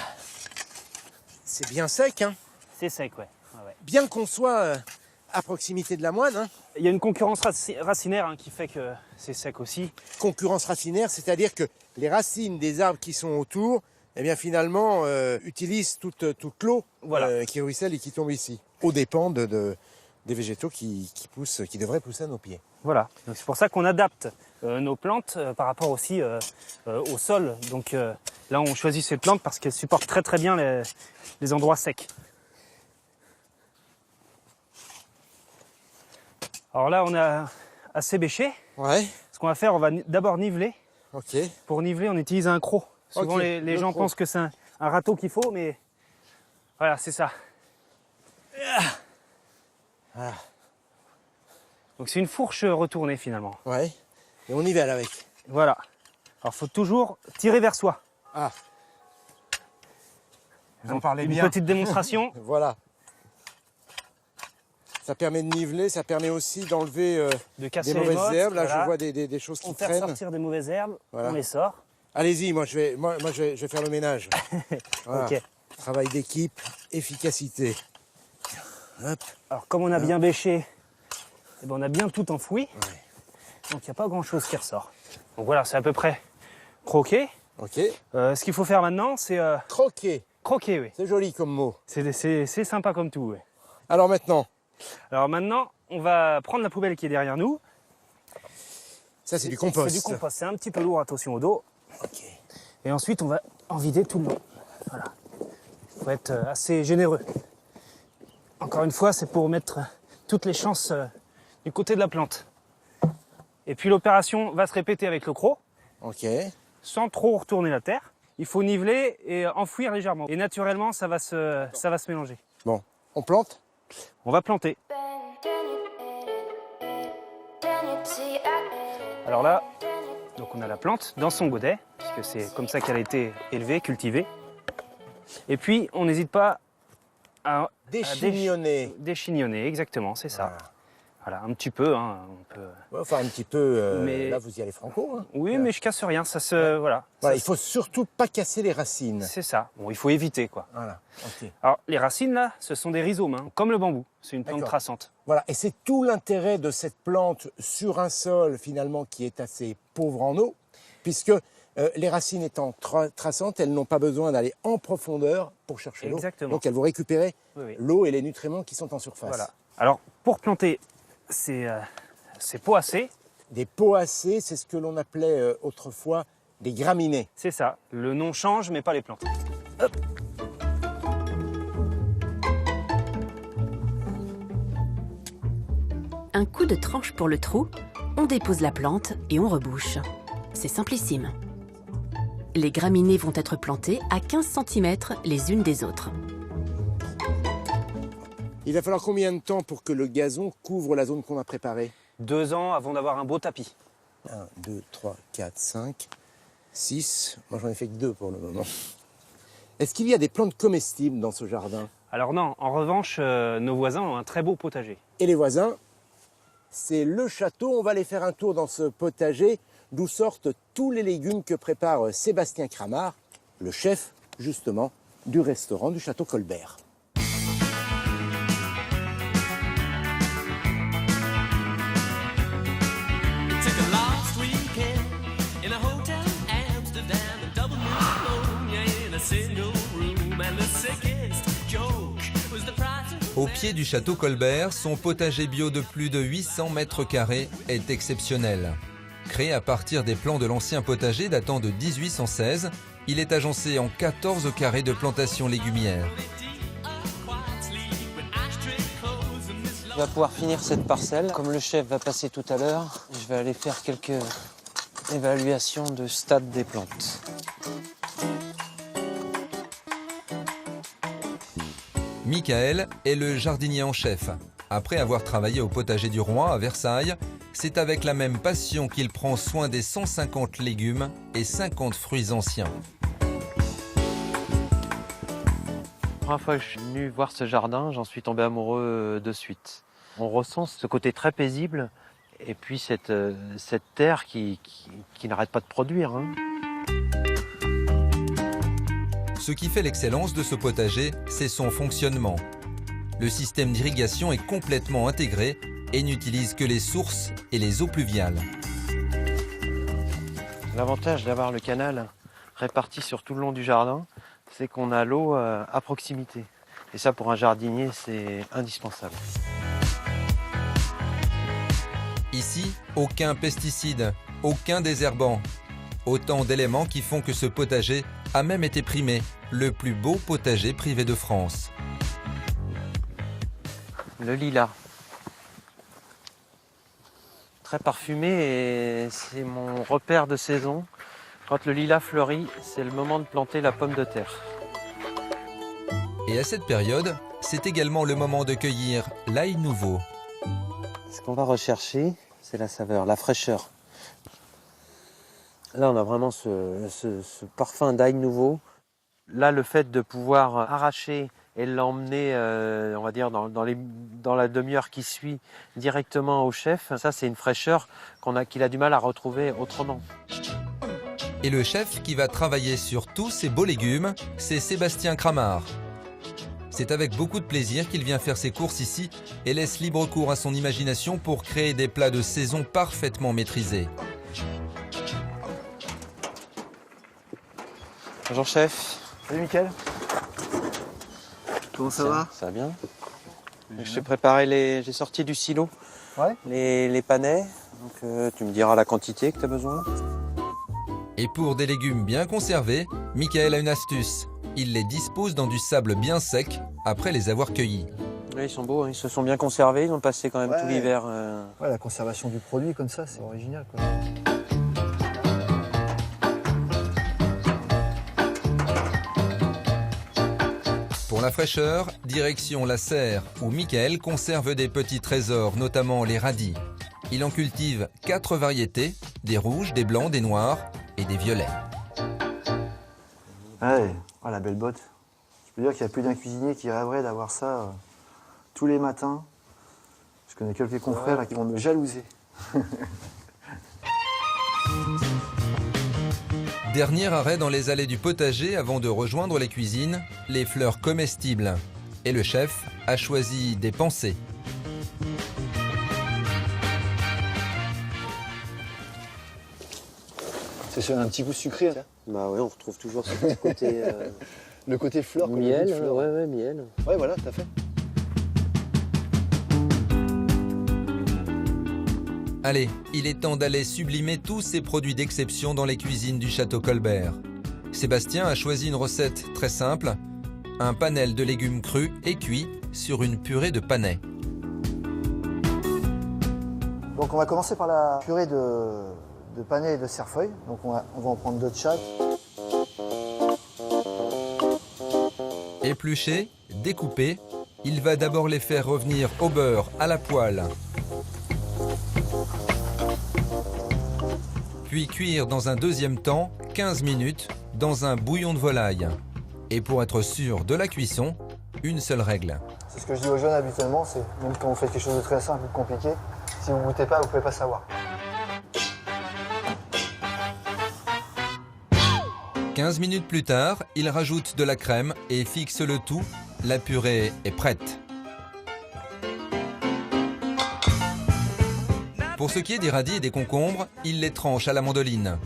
C'est bien sec, hein? C'est sec, ouais. Ouais. Bien qu'on soit à proximité de la moine, hein? Il y a une concurrence racinaire hein, qui fait que c'est sec aussi. Concurrence racinaire, c'est-à-dire que les racines des arbres qui sont autour, eh bien finalement, utilisent toute l'eau Voilà. qui ruisselle et qui tombe ici, aux dépens des végétaux qui poussent, qui devraient pousser à nos pieds. Voilà. Donc c'est pour ça qu'on adapte nos plantes par rapport aussi au sol. Donc là, on choisit ces plantes parce qu'elles supportent très très bien les endroits secs. Alors là, on a assez bêché. Ouais. Ce qu'on va faire, on va d'abord niveler. Ok. Pour niveler, on utilise un croc. Souvent, Ok, les le gens croc. pensent que c'est un râteau qu'il faut, mais voilà, c'est ça. Ah. Donc c'est une fourche retournée finalement. Ouais. Et on nivelle avec. Voilà. Alors, faut toujours tirer vers soi. Ah. Vous en Donc, parlez une bien. petite démonstration. Voilà. Ça permet de niveler, ça permet aussi d'enlever De casser des les mauvaises mottes, herbes. Là, voilà. je vois des choses qui On fait traînent. sortir des mauvaises herbes, Voilà. on les sort. Allez-y, moi je vais faire le ménage. Voilà. Ok. Travail d'équipe, efficacité. Hop. Alors comme on a bien bêché, eh ben, on a bien tout enfoui. Donc il n'y a pas grand chose qui ressort. Donc voilà, c'est à peu près croqué. Ok. Ce qu'il faut faire maintenant, c'est Croquer. croquer, oui. C'est joli comme mot. C'est sympa comme tout, oui. Alors maintenant, On va prendre la poubelle qui est derrière nous. ça c'est du compost. C'est du compost, c'est un petit peu lourd, attention au dos. Ok. Et ensuite, on va en vider tout le long. Voilà. Il faut être assez généreux. Encore une fois, c'est pour mettre toutes les chances du côté de la plante. Et puis l'opération va se répéter avec le croc, Ok. sans trop retourner la terre. Il faut niveler et enfouir légèrement. Et naturellement, ça va se mélanger. Bon, on plante. On va planter. Alors là, donc on a la plante dans son godet, puisque c'est comme ça qu'elle a été élevée, cultivée. Et puis, on n'hésite pas à Déchignonner. déchignonner, exactement, c'est ça. Voilà, un petit peu. Hein, on peut... Ouais, enfin un petit peu. Mais- Là vous y allez franco. Hein. Oui, mais je casse rien, ça se... Voilà. Voilà, Ça il faut surtout pas casser les racines. C'est ça. Bon, il faut éviter, quoi. Voilà. Ok. Alors, les racines, là, ce sont des rhizomes, hein, comme le bambou. C'est une plante D'accord. traçante. Voilà, et c'est tout l'intérêt de cette plante sur un sol finalement qui est assez pauvre en eau, puisque les racines étant traçantes, elles n'ont pas besoin d'aller en profondeur pour chercher l'eau. Exactement. Donc elles vont récupérer Oui, oui. l'eau et les nutriments qui sont en surface. Voilà. Alors, pour planter ces pots à C, Des poacées, c'est ce que l'on appelait autrefois des graminées. C'est ça. Le nom change, mais pas les plantes. Hop. Un coup de tranche pour le trou, on dépose la plante et on rebouche. C'est simplissime. Les graminées vont être plantées à 15 cm les unes des autres. Il va falloir combien de temps pour que le gazon couvre la zone qu'on a préparée? 2 ans avant d'avoir un beau tapis. 1, 2, 3, 4, 5, 6. Moi, j'en ai fait que 2 pour le moment. Est-ce qu'il y a des plantes comestibles dans ce jardin? Alors non, en revanche, nos voisins ont un très beau potager. Et les voisins, c'est le château. On va aller faire un tour dans ce potager, d'où sortent tous les légumes que prépare Sébastien Cramart, le chef, justement, du restaurant du Château Colbert. Au pied du château Colbert, son potager bio de plus de 800 mètres carrés est exceptionnel. Créé à partir des plans de l'ancien potager datant de 1816, il est agencé en 14 carrés de plantations légumières. Je vais pouvoir finir cette parcelle. Comme le chef va passer tout à l'heure, je vais aller faire quelques évaluations de stade des plantes. Michael est le jardinier en chef. Après avoir travaillé au potager du roi à Versailles, c'est avec la même passion qu'il prend soin des 150 légumes et 50 fruits anciens. La première fois que je suis venu voir ce jardin, j'en suis tombé amoureux de suite. On ressent ce côté très paisible et puis cette terre qui n'arrête pas de produire. Ce qui fait l'excellence de ce potager, c'est son fonctionnement. Le système d'irrigation est complètement intégré et n'utilise que les sources et les eaux pluviales. L'avantage d'avoir le canal réparti sur tout le long du jardin, c'est qu'on a l'eau à proximité. Et ça, pour un jardinier, c'est indispensable. Ici, aucun pesticide, aucun désherbant. Autant d'éléments qui font que ce potager a même été primé, le plus beau potager privé de France. Le lilas. Très parfumé et c'est mon repère de saison. Quand le lilas fleurit, c'est le moment de planter la pomme de terre. Et à cette période, c'est également le moment de cueillir l'ail nouveau. Ce qu'on va rechercher, c'est la saveur, la fraîcheur. Là, on a vraiment ce parfum d'ail nouveau. Là, le fait de pouvoir arracher et l'emmener, on va dire, dans la demi-heure qui suit directement au chef, ça, c'est une fraîcheur qu'il a du mal à retrouver autrement. Et le chef qui va travailler sur tous ces beaux légumes, c'est Sébastien Cramart. C'est avec beaucoup de plaisir qu'il vient faire ses courses ici et laisse libre cours à son imagination pour créer des plats de saison parfaitement maîtrisés. Bonjour chef. Salut Mickaël. Comment ça va? Ça va bien. Je t'ai préparé j'ai sorti du silo les panais. Donc tu me diras la quantité que tu as besoin. Et pour des légumes bien conservés, Michaël a une astuce. Il les dispose dans du sable bien sec après les avoir cueillis. Oui, ils sont beaux, ils se sont bien conservés, ils ont passé quand même tout l'hiver. Ouais, la conservation du produit comme ça, c'est original, quoi. Pour la fraîcheur, direction la serre, où Michaël conserve des petits trésors, notamment les radis. Il en cultive 4 variétés, des rouges, des blancs, des noirs et des violets. Ouais, oh, la belle botte. Je peux dire qu'il n'y a plus d'un cuisinier qui rêverait d'avoir ça tous les matins. Je connais quelques confrères là, qui vont me jalouser. Dernier arrêt dans les allées du potager avant de rejoindre les cuisines, les fleurs comestibles. Et le chef a choisi des pensées. C'est un petit goût sucré. Hein. Bah ouais, on retrouve toujours ce petit côté... le côté fleur. Miel, fleur. Ouais, miel. Ouais, voilà, tout à fait. Allez, il est temps d'aller sublimer tous ces produits d'exception dans les cuisines du château Colbert. Sébastien a choisi une recette très simple, un panel de légumes crus et cuits sur une purée de panais. Donc on va commencer par la purée de panais et de cerfeuil. Donc on va en prendre 2 de chaque. Épluchés, découpés, il va d'abord les faire revenir au beurre à la poêle. Puis cuire dans un deuxième temps 15 minutes dans un bouillon de volaille. Et pour être sûr de la cuisson, une seule règle. C'est ce que je dis aux jeunes habituellement, c'est même quand vous faites quelque chose de très simple ou de compliqué, si vous ne goûtez pas, vous ne pouvez pas savoir. 15 minutes plus tard, il rajoute de la crème et fixe le tout. La purée est prête. Pour ce qui est des radis et des concombres, il les tranche à la mandoline.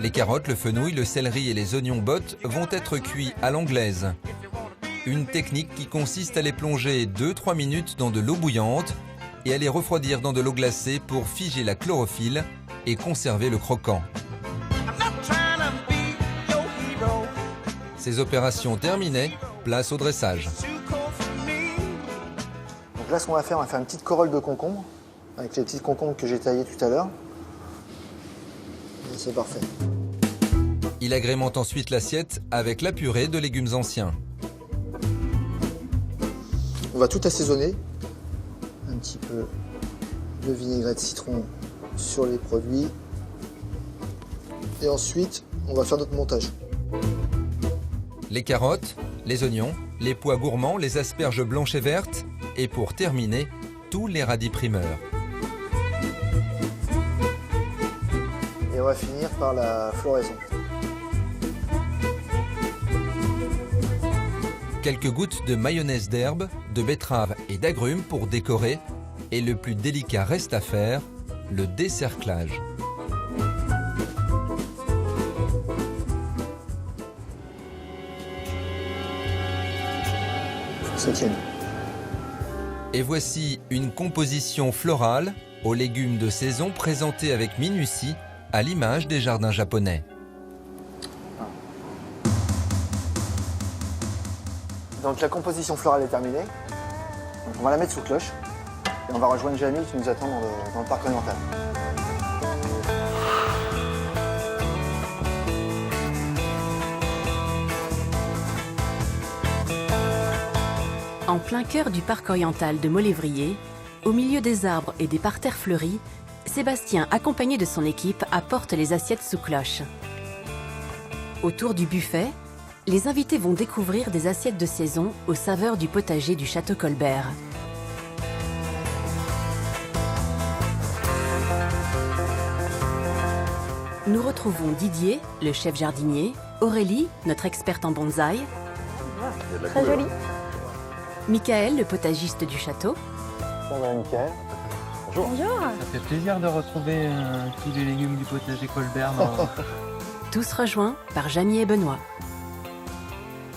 Les carottes, le fenouil, le céleri et les oignons bottes vont être cuits à l'anglaise. Une technique qui consiste à les plonger 2-3 minutes dans de l'eau bouillante et à les refroidir dans de l'eau glacée pour figer la chlorophylle et conserver le croquant. Ces opérations terminées, place au dressage. Donc là, ce qu'on va faire une petite corolle de concombre, avec les petites concombres que j'ai taillées tout à l'heure. Et c'est parfait. Il agrémente ensuite l'assiette avec la purée de légumes anciens. On va tout assaisonner. Un petit peu de vinaigrette de citron sur les produits. Et ensuite, on va faire notre montage. Les carottes, les oignons, les pois gourmands, les asperges blanches et vertes et pour terminer, tous les radis primeurs. Et on va finir par la floraison. Quelques gouttes de mayonnaise d'herbe, de betterave et d'agrumes pour décorer. Et le plus délicat reste à faire, le décerclage. Ça tienne. Et voici une composition florale aux légumes de saison présentée avec minutie à l'image des jardins japonais. Donc la composition florale est terminée. Donc on va la mettre sous cloche. Et on va rejoindre Jamil qui nous attend dans le parc oriental. En plein cœur du parc oriental de Molévrier, au milieu des arbres et des parterres fleuris, Sébastien, accompagné de son équipe, apporte les assiettes sous cloche. Autour du buffet, les invités vont découvrir des assiettes de saison aux saveurs du potager du château Colbert. Nous retrouvons Didier, le chef jardinier, Aurélie, notre experte en bonsaï, Très joli. Michael, le potagiste du château, Bonjour Michael. Bonjour. Ça fait plaisir de retrouver tous les légumes du potager Colbert. tous rejoints par Jamie et Benoît.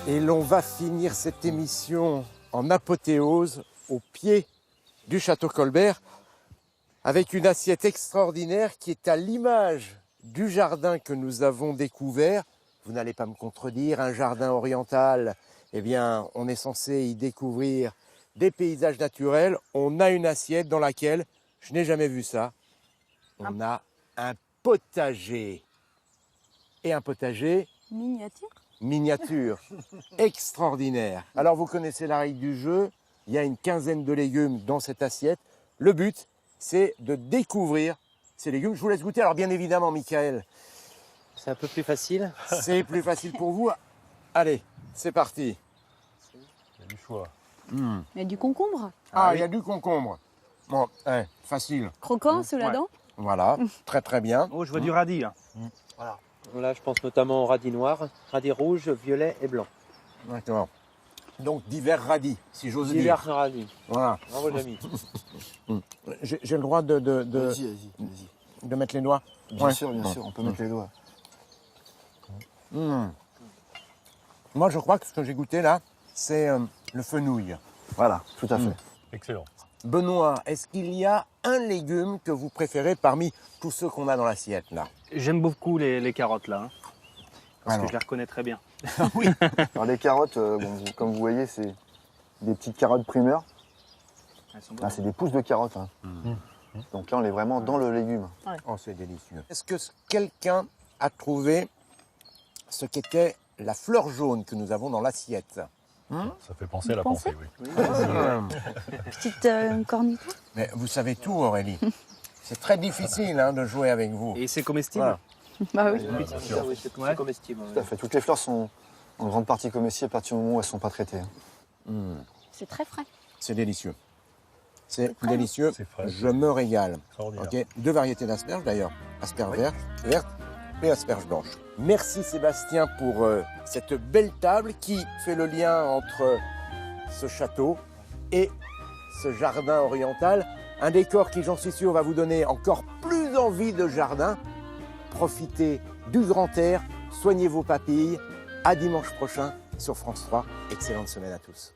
Et l'on va finir cette émission en apothéose au pied du château Colbert avec une assiette extraordinaire qui est à l'image du jardin que nous avons découvert. Vous n'allez pas me contredire, un jardin oriental, eh bien, on est censé y découvrir des paysages naturels. On a une assiette dans laquelle, je n'ai jamais vu ça, on a un potager. Et un potager Miniature. miniature, extraordinaire. Alors vous connaissez la règle du jeu, il y a une quinzaine de légumes dans cette assiette. Le but, c'est de découvrir ces légumes. Je vous laisse goûter. Alors bien évidemment, Michael, C'est un peu plus facile. c'est plus facile pour vous. Allez, c'est parti. Il y a du choix. Il y a du concombre. Ah, il y a du concombre. Bon, facile. Croquant sous la Ouais. dent. Voilà, très très bien. Oh, je vois du radis là. Voilà. Là, je pense notamment au radis noir, radis rouge, violet et blanc. D'accord. Donc divers radis, si j'ose dire. Divers radis. Voilà. Bravo, Jamie. J'ai le droit de Vas-y. mettre les doigts. Bien Ouais. sûr, on peut mettre les doigts. Moi, je crois que ce que j'ai goûté là, c'est le fenouil. Voilà, tout à fait. Excellent. Benoît, est-ce qu'il y a un légume que vous préférez parmi tous ceux qu'on a dans l'assiette là? J'aime beaucoup les carottes là, hein, parce Alors. que je les reconnais très bien. Oui. Alors les carottes, comme vous voyez, c'est des petites carottes primeurs. Ah, c'est des pousses de carottes. Hein. Donc là, on est vraiment dans le légume. Oh, c'est délicieux. Est-ce que quelqu'un a trouvé ce qu'était la fleur jaune que nous avons dans l'assiette? Ça fait penser à la pensée, oui. Petite cornita. Mais vous savez tout, Aurélie. C'est très difficile de jouer avec vous. Et c'est comestible? Voilà. Bah oui. C'est comestible. Tout à fait. Toutes les fleurs sont en grande partie comestibles à partir du moment où elles ne sont pas traitées. C'est très frais. C'est délicieux. C'est délicieux. C'est frais. Je me régale. Extraordinaire. Ok. 2 variétés d'asperges d'ailleurs. Asperges vertes et asperges blanches. Merci Sébastien pour cette belle table qui fait le lien entre ce château et ce jardin oriental. Un décor qui, j'en suis sûr, va vous donner encore plus envie de jardin. Profitez du grand air, soignez vos papilles. À dimanche prochain sur France 3. Excellente semaine à tous.